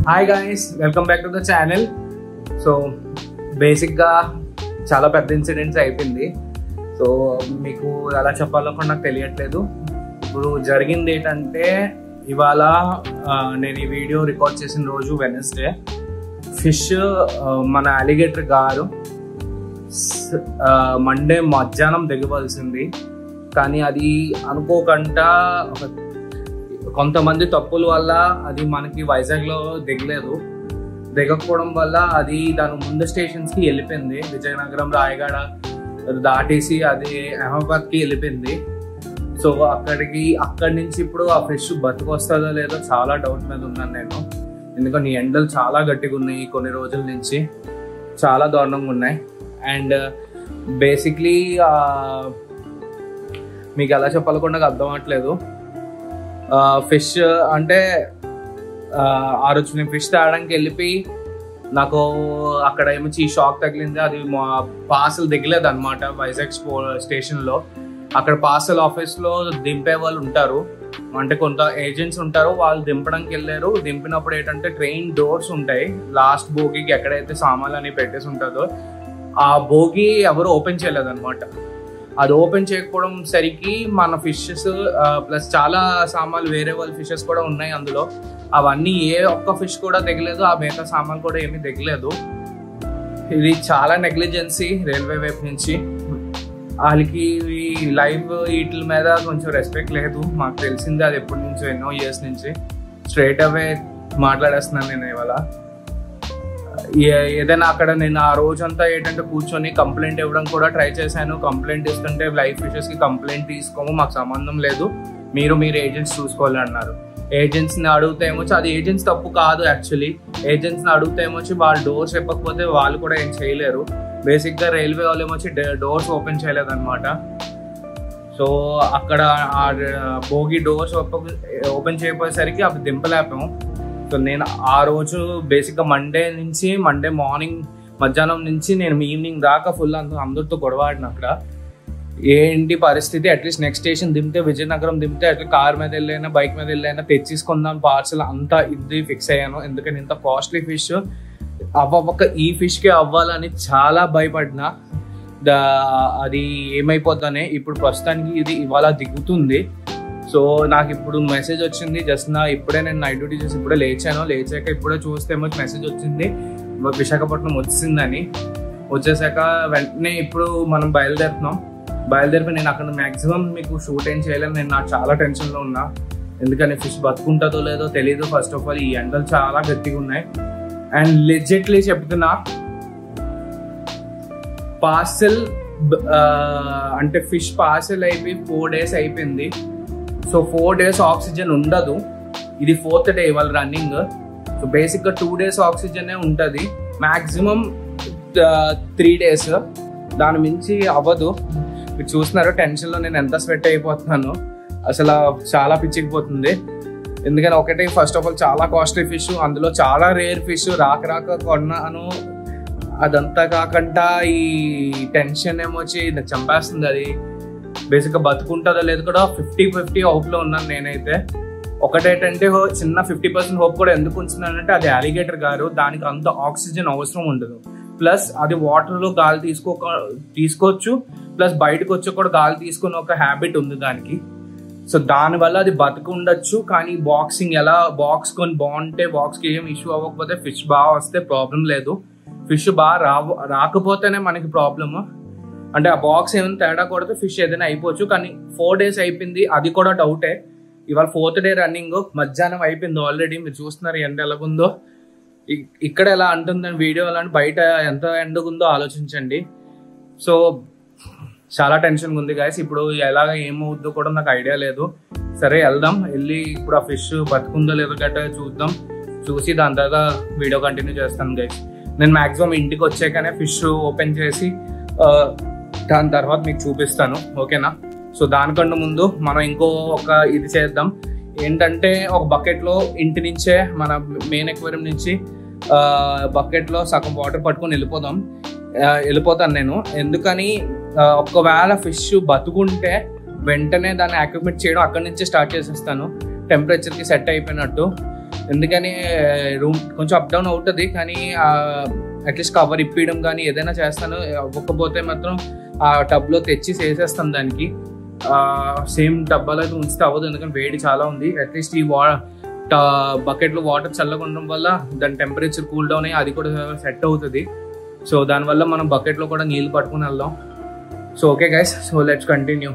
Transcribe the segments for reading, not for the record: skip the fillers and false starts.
Hi guys, welcome back to the channel. So బేసిక్గా చాలా పెద్ద ఇన్సిడెంట్స్ అయిపోయింది. సో మీకు ఎలా చెప్పాలో కూడా నాకు తెలియట్లేదు. ఇప్పుడు జరిగింది ఏంటంటే, ఇవాళ నేను ఈ వీడియో రికార్డ్ చేసిన రోజు వెనస్డే, ఫిష్ మన అలిగేటర్ గారు మండే మధ్యాహ్నం దిగవలసింది. కానీ అది అనుకోకుండా కొంతమంది తప్పుల వల్ల అది మనకి వైజాగ్లో దిగకపోవడం వల్ల అది దాని ముందు స్టేషన్స్కి వెళ్ళిపోయింది. విజయనగరం, రాయగడ దాటేసి అది అహ్మదాబాద్కి వెళ్ళిపోయింది. సో అక్కడి నుంచి ఇప్పుడు ఆ ఫిష్ బతుకొస్తుందో లేదో చాలా డౌట్ మీద ఉన్నాను నేను. ఎందుకంటే ఎండలు చాలా గట్టిగా ఉన్నాయి, కొన్ని రోజుల నుంచి చాలా దారుణంగా ఉన్నాయి. అండ్ బేసిక్లీ మీకు ఎలా చెప్పాలో కూడా నాకు అర్థం అవ్వట్లేదు. ఫిష్ అంటే ఆ రోజు నేను ఫిష్ తాగడానికి వెళ్ళిపోయి నాకు అక్కడ ఏమొచ్చి షాక్ తగిలింది. అది మా పార్సల్ దిగలేదు అనమాట. వైజాగ్ స్టేషన్లో అక్కడ పార్సల్ ఆఫీస్లో దింపే వాళ్ళు ఉంటారు, అంటే కొంత ఏజెంట్స్ ఉంటారు. వాళ్ళు దింపడానికి వెళ్ళారు. దింపినప్పుడు ఏంటంటే ట్రైన్ డోర్స్ ఉంటాయి, లాస్ట్ బోగీకి ఎక్కడైతే సామాన్లు అని పెట్టేసి ఉంటుందో ఆ బోగి ఎవరు ఓపెన్ చేయలేదు అనమాట. అది ఓపెన్ చేయకపోవడం సరికి మన ఫిషెస్ ప్లస్ చాలా సామాన్లు వేరే వాళ్ళ ఫిషెస్ కూడా ఉన్నాయి అందులో. అవన్నీ ఏ ఒక్క ఫిష్ కూడా దిగలేదు, ఆ మిగతా సామాన్లు కూడా ఏమీ దిగలేదు. ఇది చాలా నెగ్లిజెన్సీ రైల్వే వైపు నుంచి. వాళ్ళకి లైవ్ వీటి మీద కొంచెం రెస్పెక్ట్ లేదు. మాకు తెలిసింది అది ఎప్పటి నుంచో, ఎన్నో ఇయర్స్ నుంచి. స్ట్రైట్ అవే మాట్లాడేస్తున్నాను నేను ఇవాళ. ఏదైనా అక్కడ నేను ఆ రోజంతా ఏంటంటే కూర్చొని కంప్లైంట్ ఇవ్వడం కూడా ట్రై చేశాను. కంప్లైంట్ ఇస్తుంటే లైవ్ ఫిషెస్కి కంప్లైంట్ తీసుకోము, మాకు సంబంధం లేదు, మీరు ఏజెంట్స్ చూసుకోవాలి అన్నారు. ఏజెంట్స్ని అడిగితే ఏమొచ్చి అది ఏజెంట్స్ తప్పు కాదు. యాక్చువల్లీ ఏజెంట్స్ని అడిగితే ఏమొచ్చి వాళ్ళు డోర్స్ చెప్పకపోతే వాళ్ళు కూడా ఏం చేయలేరు. బేసిక్గా రైల్వే వాళ్ళు ఏమొచ్చి డోర్స్ ఓపెన్ చేయలేదన్నమాట. సో అక్కడ ఆ బోగి డోర్స్ ఓపెన్ చేయకపోయేసరికి అవి దింపలేపాము. సో నేను ఆ రోజు బేసిక్గా మండే మార్నింగ్ మధ్యాహ్నం నుంచి నేను ఈవినింగ్ దాకా ఫుల్ అందరితో గొడవాడిన. అక్కడ ఏంటి పరిస్థితి, అట్లీస్ట్ నెక్స్ట్ స్టేషన్ దింపితే విజయనగరం దింపితే అట్లా కార్ మీద వెళ్ళైనా బైక్ మీద వెళ్ళైనా తెచ్చేసుకుందాం పార్సల్, అంతా ఇది ఫిక్స్ అయ్యాను. ఎందుకంటే ఇంత కాస్ట్లీ ఫిష్ అవ్వక ఈ ఫిష్కి అవ్వాలని చాలా భయపడినా. అది ఏమైపోతానే ఇప్పుడు ప్రస్తుతానికి ఇది ఇవాళ దిగుతుంది. సో నాకు ఇప్పుడు మెసేజ్ వచ్చింది ఇప్పుడే నేను నైట్ డ్యూటీ చేసి ఇప్పుడే లేచాక ఇప్పుడే చూస్తే మెసేజ్ వచ్చింది విశాఖపట్నం వచ్చిందని. వచ్చేసాక వెంటనే ఇప్పుడు మనం బయలుదేరిపోయి నేను అక్కడ మ్యాక్సిమం మీకు షూట్ ఏం చేయలేను. నేను నాకు చాలా టెన్షన్లో ఉన్నా, ఎందుకని ఫిష్ బతుకుంటుందో లేదో తెలియదు. ఫస్ట్ ఆఫ్ ఆల్ ఈ ఎండలు చాలా గట్టిగా ఉన్నాయి. అండ్ లెజిట్లీ చెప్తున్నా, పార్సల్ అంటే ఫిష్ పార్సల్ అయిపోయి 4 days అయిపోయింది. సో 4 days ఆక్సిజన్ ఉండదు. ఇది 4th day ఇవాళ రన్నింగ్. సో బేసిక్గా 2 days ఆక్సిజనే ఉంటుంది, మ్యాక్సిమం 3 days. దాని మించి అవ్వదు. మీరు చూస్తున్నారు టెన్షన్లో నేను ఎంత స్వెట్ అయిపోతున్నాను, అసలు చాలా పిచ్చికిపోతుంది. ఎందుకంటే ఒకటి ఫస్ట్ ఆఫ్ ఆల్ చాలా కాస్ట్లీ ఫిష్, అందులో చాలా రేర్ ఫిష్ రాక కొన్నాను. అదంతా కాకుండా ఈ టెన్షన్ ఏమొచ్చి చంపేస్తుంది. అది బేసిక్గా బతుకుంటుందో లేదు కూడా 50-50 హోప్లో ఉన్నాను నేనైతే. ఒకటేంటంటే చిన్న 50% హోప్ కూడా ఎందుకు ఉంచున్నానంటే, అది అలిగేటర్ గారు, దానికి అంత ఆక్సిజన్ అవసరం ఉండదు. ప్లస్ అది వాటర్లో గాలి తీసుకోవచ్చు, ప్లస్ బయటకు వచ్చి కూడా గాలి తీసుకుని ఒక హ్యాబిట్ ఉంది దానికి. సో దానివల్ల అది బతుకు ఉండొచ్చు. కానీ బాక్స్ కొని బాగుంటే, బాక్స్కి ఏం ఇష్యూ అవ్వకపోతే, ఫిష్ బాగా వస్తే ప్రాబ్లం లేదు. ఫిష్ బాగా రాకపోతేనే మనకి ప్రాబ్లము. అంటే ఆ బాక్స్ ఏమైనా తేడా కొడితే ఫిష్ ఏదైనా అయిపోవచ్చు. కానీ 4 days అయిపోయింది, అది కూడా డౌటే. ఇవాళ 4th day రన్నింగ్, మధ్యాహ్నం అయిపోయింది ఆల్రెడీ. మీరు చూస్తున్నారు ఎండ ఎలాగుందో. ఇక్కడ ఎలా అంటుందని వీడియో ఎలా అంటే బయట ఎంత ఎండగుందో ఆలోచించండి. సో చాలా టెన్షన్గా ఉంది గాయస్. ఇప్పుడు ఎలాగ ఏమవుద్దో కూడా నాకు ఐడియా లేదు. సరే వెళ్ళి ఇప్పుడు ఆ ఫిష్ బతుకుందో లేదో గట్రా చూసి దాని తర్వాత వీడియో కంటిన్యూ చేస్తాను గైస్. నేను మ్యాక్సిమం ఇంటికి వచ్చాకనే ఫిష్ ఓపెన్ చేసి దాని తర్వాత మీకు చూపిస్తాను, ఓకేనా? సో దానికంటే ముందు మనం ఒక ఇది చేద్దాం. ఏంటంటే ఒక బకెట్లో ఇంటి నుంచే మన మెయిన్ ఎక్వేరియం నుంచి బకెట్లో సగం వాటర్ పట్టుకొని వెళ్ళిపోతాను నేను. ఎందుకని ఒకవేళ ఫిష్ బతుకుంటే వెంటనే దాన్ని యాక్యుమిలేట్ చేయడం అక్కడి నుంచే స్టార్ట్ చేసేస్తాను. టెంపరేచర్కి సెట్ అయిపోయినట్టు. ఎందుకని రూమ్ కొంచెం అప్ డౌన్ అవుతుంది, కానీ అట్లీస్ట్ కవర్ ఇప్పించడం కానీ ఏదైనా చేస్తాను. అవ్వకపోతే మాత్రం ఆ టబ్లో తెచ్చి వేసేస్తాను దానికి. సేమ్ డబ్బాలో అయితే ఉంచితే అవ్వదు, ఎందుకంటే వేడి చాలా ఉంది. అట్లీస్ట్ ఈ బకెట్లో వాటర్ చల్లగా ఉండడం వల్ల దాని టెంపరేచర్ కూల్ డౌన్ అయ్యి అది కూడా సెట్ అవుతుంది. సో దానివల్ల మనం బకెట్లో కూడా నీళ్ళు పట్టుకుని వెళ్దాం. So okay guys, so let's continue.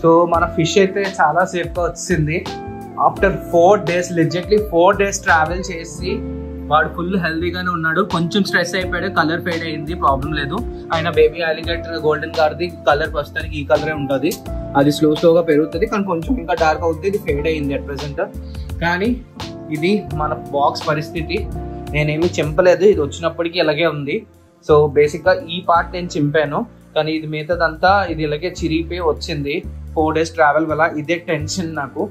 So మన ఫిష్ అయితే చాలా సేఫ్గా వచ్చింది. ఆఫ్టర్ 4 days, లెజిట్లీ 4 days ట్రావెల్ చేసి వాడు ఫుల్ హెల్దీగానే ఉన్నాడు. కొంచెం స్ట్రెస్ అయిపోయాడు, కలర్ ఫేడ్ అయింది, ప్రాబ్లం లేదు. ఆయన బేబీ అలిగేటర్ గోల్డెన్ కార్ది కలర్ ప్రస్తుతానికి ఈ కలరే ఉంటుంది. అది స్లోగా పెరుగుతుంది, కానీ కొంచెం ఇంకా డార్క్ అవుతుంది. ఇది ఫేడ్ అయింది అట్ ప్రెసెంట్. కానీ ఇది మన బాక్స్ పరిస్థితి. నేనేమి చింపలేదు, ఇది వచ్చినప్పటికీ ఇలాగే ఉంది. సో బేసిక్గా ఈ పార్ట్ నేను చింపాను, కానీ ఇది మిగతాదంతా ఇది ఇలాగే చిరిగిపోయి వచ్చింది 4 days ట్రావెల్ వల్ల. ఇదే టెన్షన్ నాకు.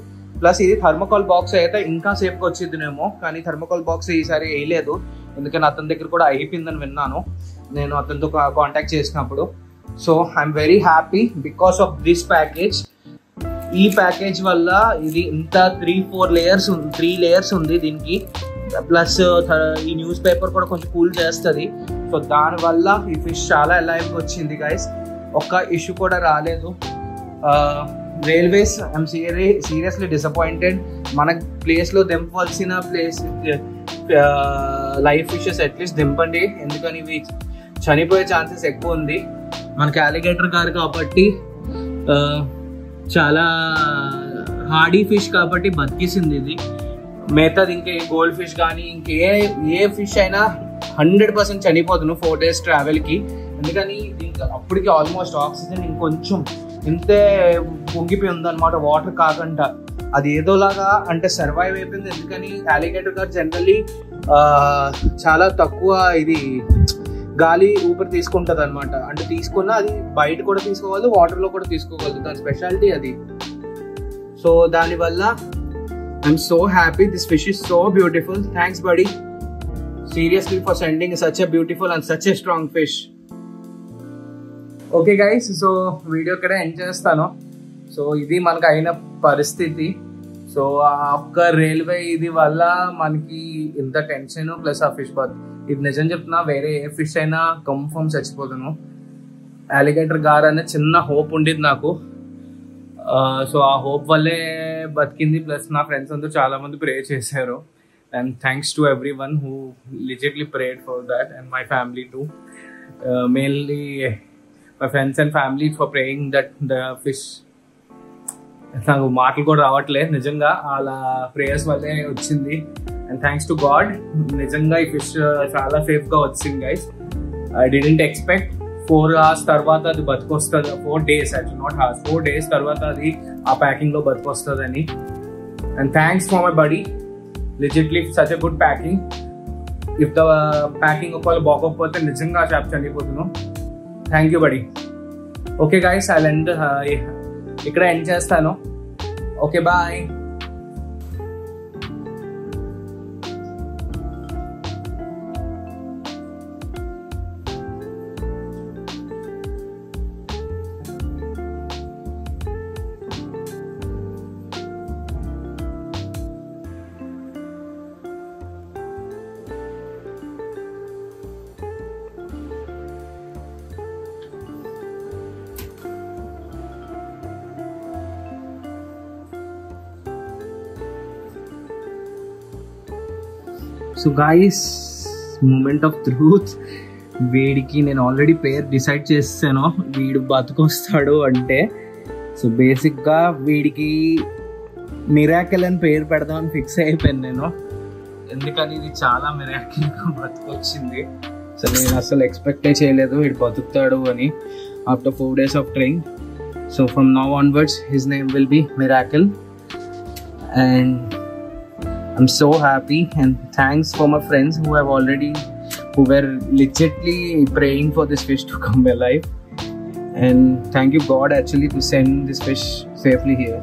ప్లస్ ఇది థర్మోకాల్ బాక్స్ అయితే ఇంకా సేఫ్గా వచ్చిందినేమో, కానీ థర్మోకాల్ బాక్స్ ఈసారి వేయలేదు, ఎందుకని అతని దగ్గర కూడా అయిపోయిందని విన్నాను నేను అతనితో కాంటాక్ట్ చేసినప్పుడు. So I'm very happy because of this package. ఈ ప్యాకేజ్ వల్ల ఇది ఇంత 3 లేయర్స్ ఉంది దీనికి. ప్లస్ ఈ న్యూస్ పేపర్ కూడా కొంచెం కూల్ చేస్తుంది. సో దానివల్ల ఈ ఫిష్ చాలా లైవ్గా వచ్చింది గైస్. ఒక్క ఇష్యూ కూడా రాలేదు. Railways I'm seriously disappointed. మన ప్లేస్లో దింపవలసిన లైవ్ ఫిషెస్ అట్లీస్ట్ దింపండి, ఎందుకని ఇవి చనిపోయే ఛాన్సెస్ ఎక్కువ ఉంది. మనకి అలిగేటర్ కాదు కాబట్టి, చాలా హార్డీ ఫిష్ కాబట్టి బతికేసింది ఇది. మిగతాది ఇంకే గోల్డ్ ఫిష్ కానీ ఏ ఫిష్ అయినా 100% చనిపోతున్నాను 4 days ట్రావెల్కి. ఎందుకని ఇంకా అప్పటికి ఆల్మోస్ట్ ఆక్సిజన్ ఇంకొంచెం ఇంతే పొంగిపోయి ఉందన్నమాట, వాటర్ కాకుండా. అది ఏదోలాగా అంటే సర్వైవ్ అయిపోయింది. ఎందుకని అలిగేటర్ గారు జనరల్లీ చాలా తక్కువ ఇది గాలి ఊపిరి తీసుకుంటుంది అనమాట. అంటే తీసుకున్నా అది బయట కూడా తీసుకోగలదు, వాటర్లో కూడా తీసుకోగలదు, దాని స్పెషాలిటీ అది. సో దానివల్ల I'm so happy. This fish is so beautiful. Thanks buddy, seriously, for sending such a beautiful and such a strong fish. Okay guys, so video ఇక్కడ ఎండ్ చేస్తాను. సో ఇది మనకు అయిన పరిస్థితి. సో ఆఫ్టర్ రైల్వే ఇది వల్ల మనకి ఇంత టెన్షన్ ప్లస్ ఆ ఫిష్ బాత్. ఇది నిజం చెప్తున్నా, వేరే ఏ ఫిష్ అయినా కన్ఫర్మ్ చచ్చిపోతాను. అలిగేటర్ గారు అనే చిన్న హోప్ ఉండేది నాకు. సో ఆ హోప్ వల్లే బతికింది. ప్లస్ నా ఫ్రెండ్స్ అందరూ చాలా మంది ప్రే చేశారు. And thanks to everyone who legitly prayed for that, and my family too. Mainly my friends and family for praying that the fish. నాకు మాటలు కూడా రావట్లేదు, నిజంగా అలా ప్రేయర్స్ వల్లే వచ్చింది. అండ్ థ్యాంక్స్ టు గాడ్, నిజంగా ఈ ఫిష్ చాలా సేఫ్గా వచ్చింది guys. I didn't expect 4 hours తర్వాత అది బతికొస్తుంది. 4 days, actual not hours, 4 days తర్వాత అది ఆ ప్యాకింగ్లో బతికొస్తుందని. And thanks for my buddy, legitly such a good packing. If the packing ఒకవేళ బాగోకపోతే నిజంగా షాప్ చనిపోతున్నాను. Thank you buddy. Okay guys, I end ఇక్కడ ఎండ్ చేస్తాను. Okay bye. So guys, moment of truth. వీడికి నేను ఆల్రెడీ పేరు డిసైడ్ చేస్తాను, వీడు బతుకొస్తాడు అంటే. సో బేసిక్గా వీడికి మిరాకిల్ అని పేరు పెడదామని ఫిక్స్ అయిపోయాను నేను, ఎందుకని ఇది చాలా మిరాకిల్గా బతుకొచ్చింది. సో నేను అసలు ఎక్స్పెక్టే చేయలేదు వీడు బతుకుతాడు అని after 4 days of training. So from now onwards his name will be Miracle, and I'm so happy, and thanks for my friends who were legitimately praying for this fish to come alive, and thank you God actually to send this fish safely here.